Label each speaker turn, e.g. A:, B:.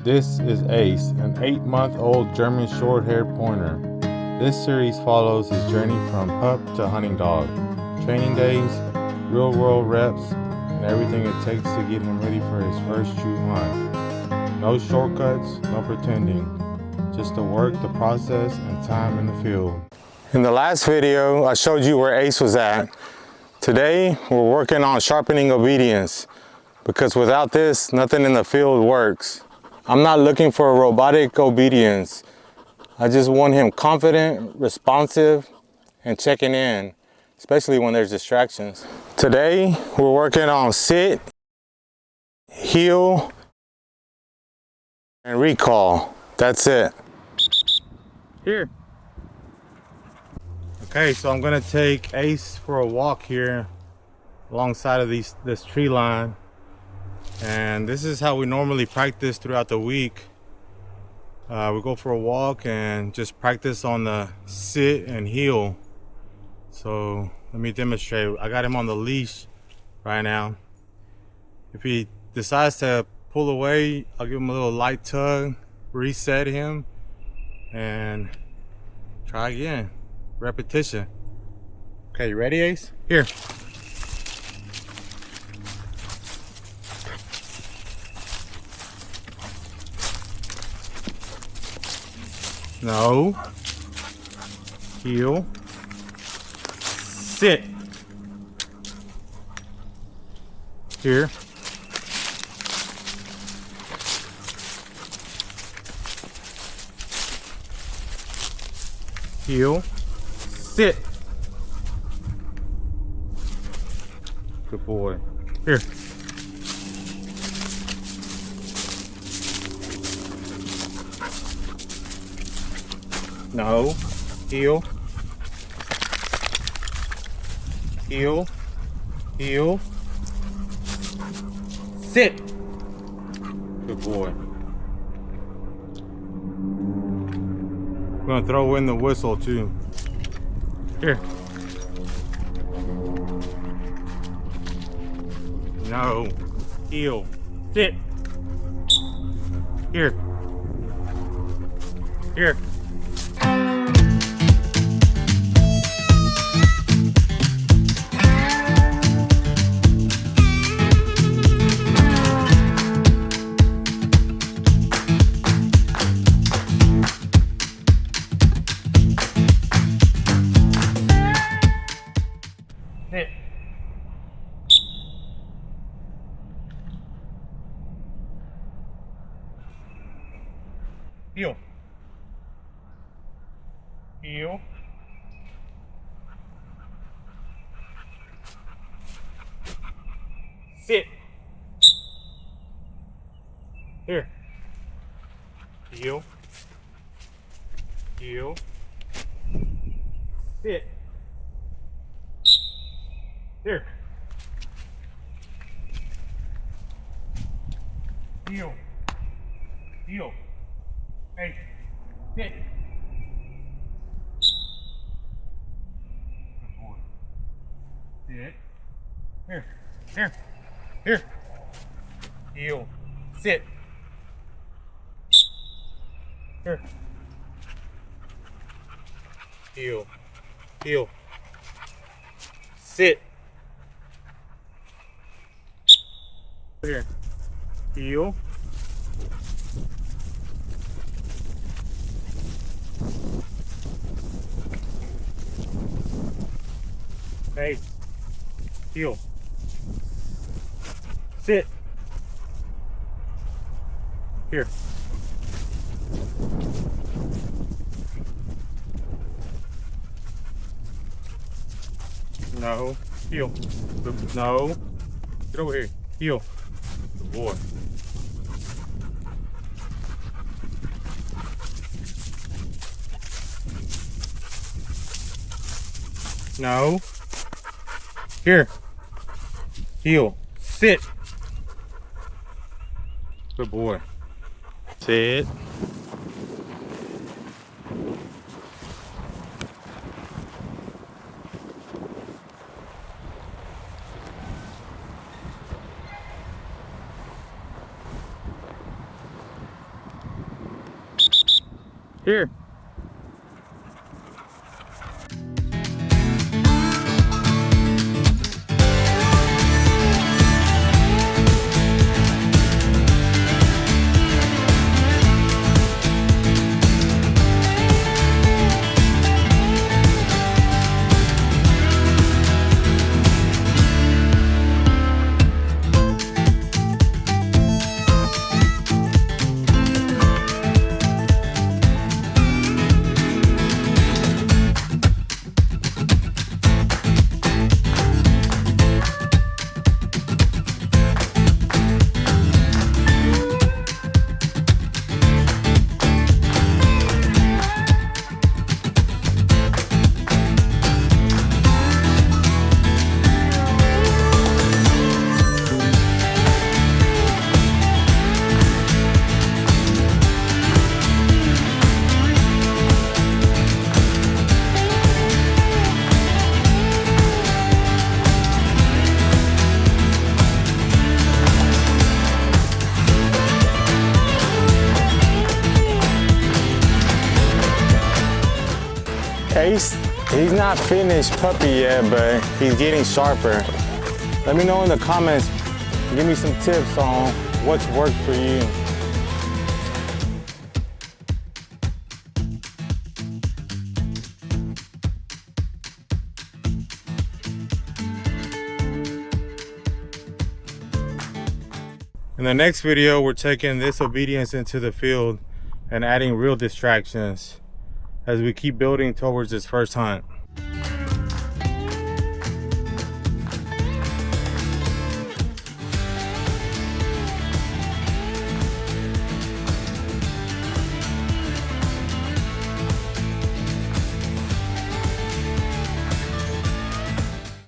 A: This is Ace, an 8-month-old German short-haired pointer. This series follows his journey from pup to hunting dog, training days, real-world reps, and everything it takes to get him ready for his first true hunt. No shortcuts, no pretending, just the work, the process, and time in the field. In the last video, I showed you where Ace was at. Today, we're working on sharpening obedience, because without this, nothing in the field works. I'm not looking for a robotic obedience. I just want him confident, responsive, and checking in, especially when there's distractions. Today, we're working on sit, heel, and recall. That's it. Here. Okay, so I'm gonna take Ace for a walk here alongside of this tree line. And this is how we normally practice throughout the week. We go for a walk and just practice on the sit and heel. So let me demonstrate. I got him on the leash right now. If he decides to pull away, I'll give him a little light tug, reset him, and try again. Repetition. Okay, you ready, Ace? Here. No. Heel. Sit. Here. Heel. Sit. Good boy. Here. No. Heel. Heel. Heel. Sit. Good boy. I'm gonna throw in the whistle too. Here. No. Heel. Sit. Here. Here. Sit. Heel. Heel. Sit. Here. Heel. Heel. Sit. Here. Heel. Heel. Hey. Sit. Good boy. Sit. Here. Here. Here. Heel. Sit. Here. Heel. Heel. Sit. Here. Heel. Hey. Heel. Sit. Here. No. Heel. No. Get over here. Heel. Good boy. No. Here. Heel. Sit. Good boy. Sit.
B: Here. He's not finished puppy yet, but he's getting sharper. Let me know in the comments, give me some tips on what's worked for you.
A: In the next video, we're taking this obedience into the field and adding real distractions as we keep building towards this first hunt.